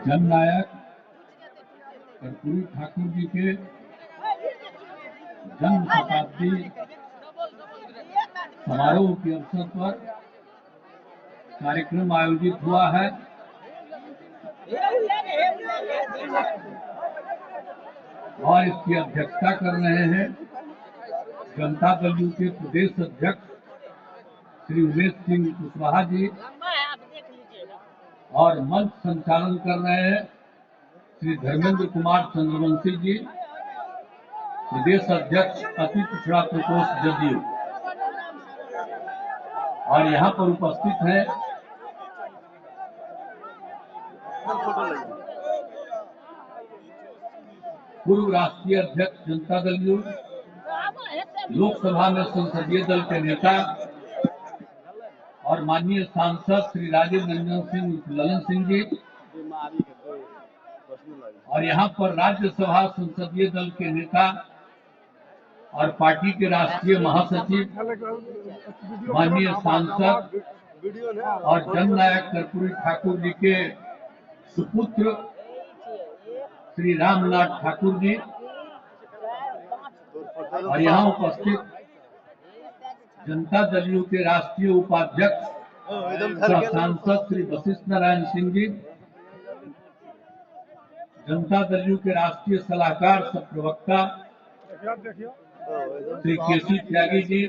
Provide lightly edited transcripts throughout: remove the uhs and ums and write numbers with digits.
जननायक कर्पूरी ठाकुर जी के जन्म शताब्दी समारोह के अवसर पर कार्यक्रम आयोजित हुआ है। और इसकी अध्यक्षता कर रहे हैं जनता दल यू के प्रदेश अध्यक्ष श्री उमेश सिंह कुशवाहा जी और मंच संचालन कर रहे हैं श्री धर्मेंद्र कुमार चंद्रवंशी जी, प्रदेश अध्यक्ष अति पिछड़ा प्रकोष्ठ जदयू। और यहाँ पर उपस्थित है पूर्व राष्ट्रीय अध्यक्ष जनता दल यू, लोकसभा में संसदीय दल के नेता और माननीय सांसद श्री राजीव रंजन सिंह ललन सिंह जी, और यहाँ पर राज्यसभा संसदीय दल के नेता और पार्टी के राष्ट्रीय महासचिव माननीय सांसद और जननायक कर्पूरी ठाकुर जी के सुपुत्र श्री रामनाथ ठाकुर जी, और यहाँ उपस्थित जनता दल यू के राष्ट्रीय उपाध्यक्ष सह सांसद श्री वशिष्ठ नारायण सिंह जी, जनता दल यू के राष्ट्रीय सलाहकार सह प्रवक्ता श्री केसी त्यागी जी,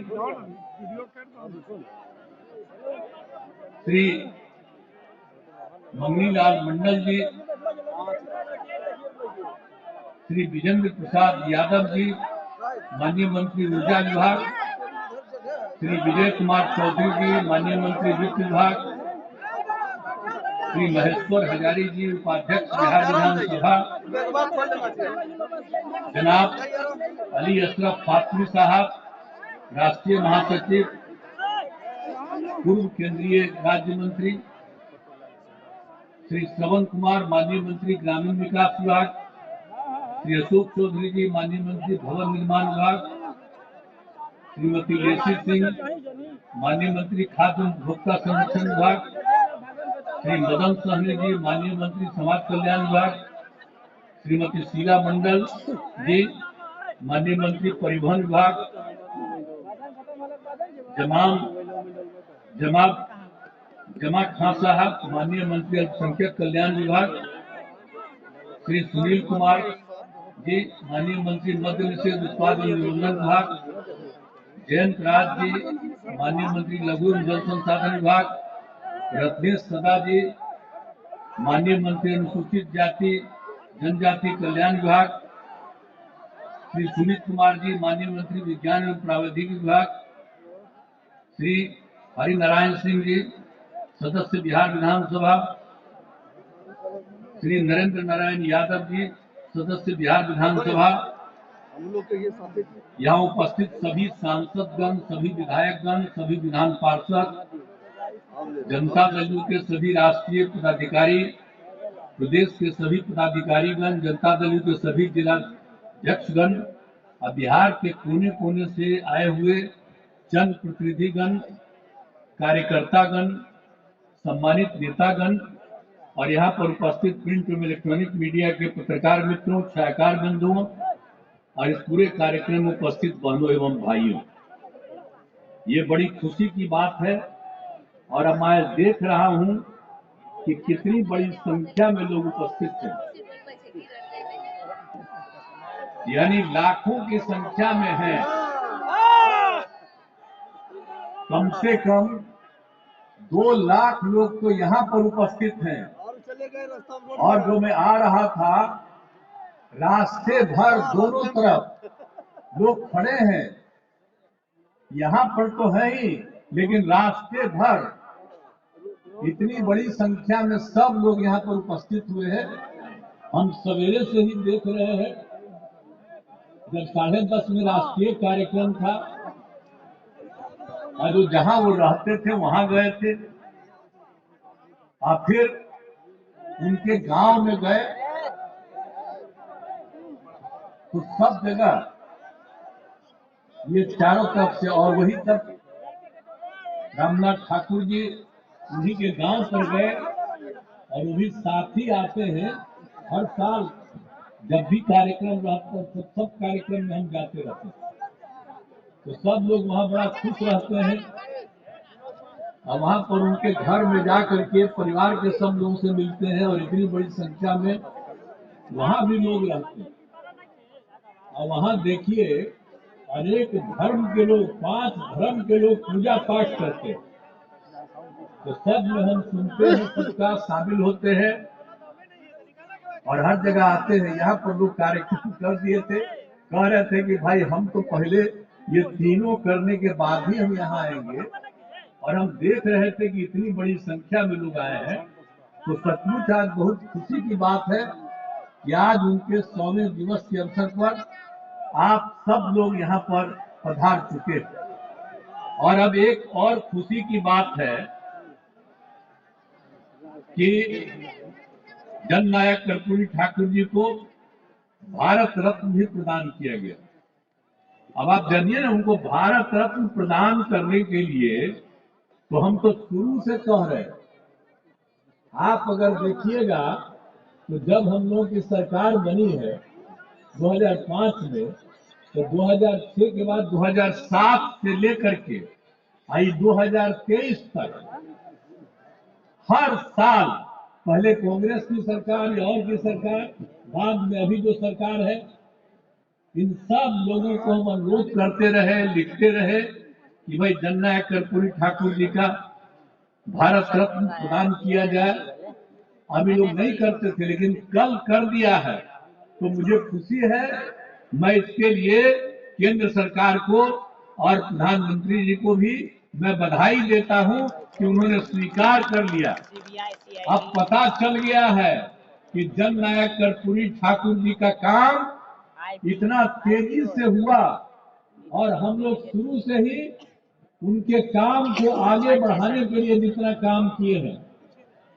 श्री मंगनीलाल मंडल जी, श्री विजेंद्र प्रसाद यादव जी, माननीय मंत्री ऊर्जा विभाग, श्री विजय कुमार चौधरी जी, माननीय मंत्री वित्त विभाग, श्री महेश्वर हजारी जी, उपाध्यक्ष बिहार विधानसभा, जनाब अली अशरफ फातमी साहब, राष्ट्रीय महासचिव, पूर्व केंद्रीय राज्य मंत्री श्री श्रवण कुमार, माननीय मंत्री ग्रामीण विकास विभाग, श्री अशोक चौधरी जी, माननीय मंत्री भवन निर्माण विभाग, श्रीमती लेसी सिंह, माननीय मंत्री खाद्य उपभोक्ता संरक्षण विभाग, श्री मदन सहनी जी, माननीय मंत्री समाज कल्याण विभाग, श्रीमती शीला मंडल जी, माननीय मंत्री परिवहन विभाग, जमा खां साहब, माननीय मंत्री अल्पसंख्यक कल्याण विभाग, श्री सुनील कुमार जी, माननीय मंत्री मद्य निषेध उत्पाद निबंधन विभाग, जयंत राज जी, माननीय मंत्री लघु एवं जल संसाधन विभाग, रत्नेश सदा जी, माननीय मंत्री अनुसूचित जाति जनजाति कल्याण विभाग, श्री सुमित कुमार जी, माननीय मंत्री विज्ञान एवं प्रावैधिक विभाग, श्री हरिनारायण सिंह जी, सदस्य बिहार विधानसभा, श्री नरेंद्र नारायण यादव जी, सदस्य बिहार विधानसभा, यहाँ उपस्थित सभी सांसदगण, सभी विधायकगण, सभी विधान पार्षद, जनता दल यू के सभी राष्ट्रीय पदाधिकारी, प्रदेश के सभी पदाधिकारीगण, जनता दल यू के सभी जिला अध्यक्षगण और बिहार के कोने कोने से आए हुए जन प्रतिनिधिगण, कार्यकर्तागण, सम्मानित नेतागण और यहाँ पर उपस्थित प्रिंट एवं इलेक्ट्रॉनिक मीडिया के पत्रकार मित्रों, छायाकार बंधुओं और इस पूरे कार्यक्रम में उपस्थित बहनों एवं भाइयों, ये बड़ी खुशी की बात है। और अब मैं देख रहा हूँ कि कितनी बड़ी संख्या में लोग उपस्थित हैं, यानी लाखों की संख्या में हैं। कम से कम 2 लाख लोग तो यहाँ पर उपस्थित हैं। और जो मैं आ रहा था, रास्ते भर दोनों तरफ लोग खड़े हैं, यहाँ पर तो है ही, लेकिन रास्ते भर इतनी बड़ी संख्या में सब लोग यहाँ पर उपस्थित हुए हैं। हम सवेरे से ही देख रहे हैं, जब 10:30 में राष्ट्रीय कार्यक्रम था और जो जहां वो रहते थे वहां गए थे, और फिर उनके गांव में गए तो सब जगह ये चारों तरफ से, और वही तक रामनाथ ठाकुर जी उन्हीं के गांव पर गए और वो भी साथी आते हैं हर साल। जब भी कार्यक्रम रहता है सब कार्यक्रम में हम जाते रहते हैं, तो सब लोग वहाँ बड़ा खुश रहते हैं। और वहाँ पर उनके घर में जा करके परिवार के सब लोगों से मिलते हैं और इतनी बड़ी संख्या में वहाँ भी लोग रहते हैं। और वहाँ देखिए अनेक धर्म के लोग, 5 धर्म के लोग पूजा पाठ करते हैं। तो सब में हम सुनते हैं, सबका शामिल होते हैं और हर जगह आते हैं। यहाँ पर लोग कार्यक्रम कर दिए थे, कह रहे थे कि भाई हम तो पहले ये तीनों करने के बाद ही हम यहाँ आएंगे, और हम देख रहे थे कि इतनी बड़ी संख्या में लोग आए हैं। तो सचमुच आज बहुत खुशी की बात है कि आज उनके 100वें दिवस के अवसर पर आप सब लोग यहाँ पर पधार चुके हैं। और अब एक और खुशी की बात है कि जननायक कर्पूरी ठाकुर जी को भारत रत्न भी प्रदान किया गया। अब आप जानिए ना, उनको भारत रत्न प्रदान करने के लिए तो हम तो शुरू से कह रहे हैं। आप अगर देखिएगा तो जब हम लोग की सरकार बनी है 2005 में, तो 2006 के बाद 2007 से लेकर के आई 2023 तक हर साल, पहले कांग्रेस की सरकार या और की सरकार, बाद में अभी जो सरकार है, इन सब लोगों को हम अनुरोध करते रहे, लिखते रहे कि भाई जननायक कर्पूरी ठाकुर जी का भारत रत्न प्रदान किया जाए। अभी लोग नहीं करते थे, लेकिन कल कर दिया है, तो मुझे खुशी है। मैं इसके लिए केंद्र सरकार को और प्रधानमंत्री जी को भी मैं बधाई देता हूं कि उन्होंने स्वीकार कर लिया। अब पता चल गया है कि जननायक कर्पूरी ठाकुर जी का काम इतना तेजी से हुआ, और हम लोग शुरू से ही उनके काम को आगे बढ़ाने के लिए जितना काम किए हैं,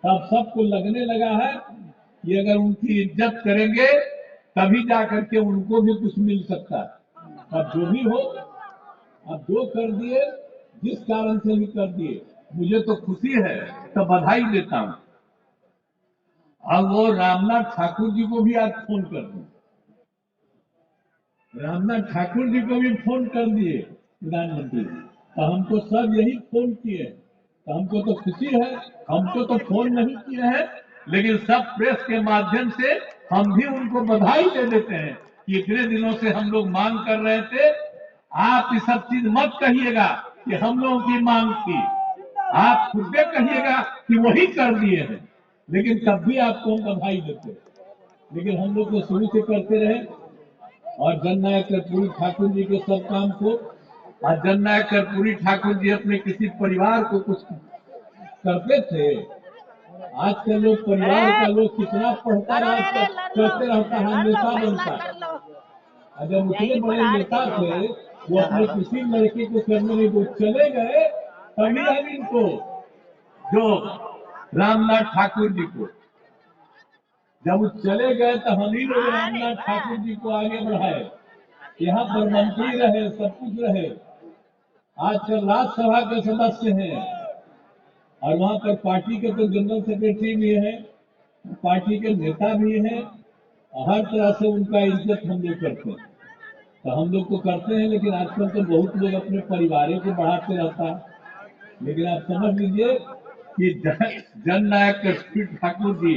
तब सबको लगने लगा है कि अगर उनकी इज्जत करेंगे तभी जाकर के उनको भी कुछ मिल सकता है। अब जो भी हो, अब जो कर दिए, जिस कारण से भी कर दिए, मुझे तो खुशी है, तो बधाई देता हूं। अब वो रामनाथ ठाकुर जी को भी आज फोन कर दिए, रामनाथ ठाकुर जी को भी फोन कर दिए प्रधानमंत्री जी। तो हमको सब यही फोन किए, तो हमको तो खुशी है। हमको तो फोन नहीं किए हैं, लेकिन सब प्रेस के माध्यम से हम भी उनको बधाई दे देते हैं कि इतने दिनों से हम लोग मांग कर रहे थे। आप ये सब चीज मत कहिएगा कि हम लोगों की मांग थी, आप खुद से कहिएगा कि वही कर दिए हैं, लेकिन तब भी आपको हम बधाई देते। लेकिन हम लोग तो शुरू से करते रहे, और जननायक कर्पूरी ठाकुर जी के सब काम को, आज जननायक कर्पूरी ठाकुर जी अपने किसी परिवार को कुछ करते थे। आज के लोग परिवार का लोग कितना पढ़ता रहता, करते रहता है, नेता बनता। अगर उतने बड़े नेता थे, वो अपने किसी लड़के को करने नहीं, वो चले गए तभी हम इनको, जो रामनाथ ठाकुर जी को, जब वो चले गए तो हम ही लोग रामनाथ ठाकुर जी को आगे बढ़ाए। यहाँ पर मंत्री रहे, सब कुछ रहे, आजकल राज्यसभा के सदस्य हैं, और वहां पर पार्टी के तो जनरल सेक्रेटरी भी है, पार्टी के नेता भी हैं, और हर तरह से उनका इज्जत हम लोग करते हैं। तो हम लोग तो करते हैं, लेकिन आजकल तो बहुत लोग अपने परिवारों को बढ़ाते रहता है। लेकिन आप समझ लीजिए कि जननायक कर्पूरी ठाकुर जी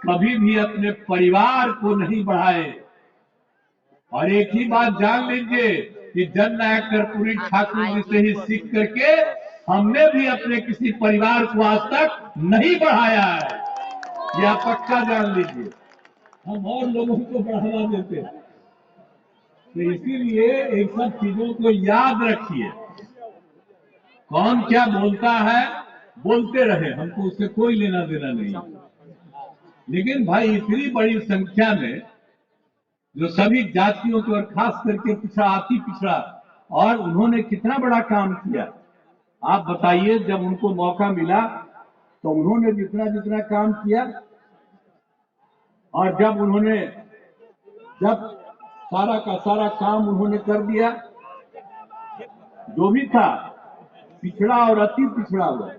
कभी भी अपने परिवार को नहीं बढ़ाए। और एक ही बात जान लीजिए कि जननायक कर्पूरी ठाकुर जी से ही सीख करके हमने भी अपने किसी परिवार को आज तक नहीं बढ़ाया है, यह पक्का जान लीजिए। हम और लोगों को बढ़ावा देते हैं। तो इसीलिए इन सब चीजों को याद रखिए। कौन क्या बोलता है, बोलते रहे, हमको उससे कोई लेना देना नहीं। लेकिन भाई इतनी बड़ी संख्या में जो सभी जातियों को, और खास करके पिछड़ा, अति पिछड़ा, और उन्होंने कितना बड़ा काम किया। आप बताइए, जब उनको मौका मिला तो उन्होंने जितना जितना काम किया, और जब सारा का सारा काम उन्होंने कर दिया, जो भी था पिछड़ा और अति पिछड़ा हुआ।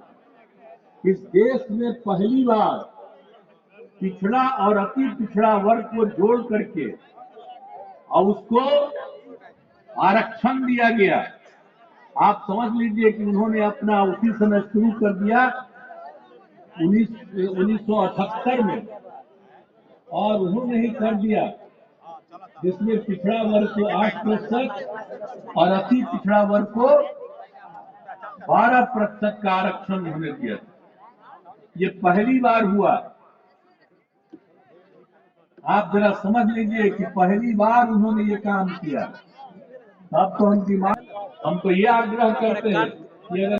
इस देश में पहली बार पिछड़ा और अति पिछड़ा वर्ग को जोड़ करके और उसको आरक्षण दिया गया। आप समझ लीजिए कि उन्होंने अपना उसी समय शुरू कर दिया 1978 में, और उन्होंने ही कर दिया, जिसमें पिछड़ा वर्ग को 8% और अति पिछड़ा वर्ग को 12% का आरक्षण उन्होंने दिया। ये पहली बार हुआ। आप जरा समझ लीजिए कि पहली बार उन्होंने ये काम किया। अब तो हम तो ये आग्रह करते हैं कि अगर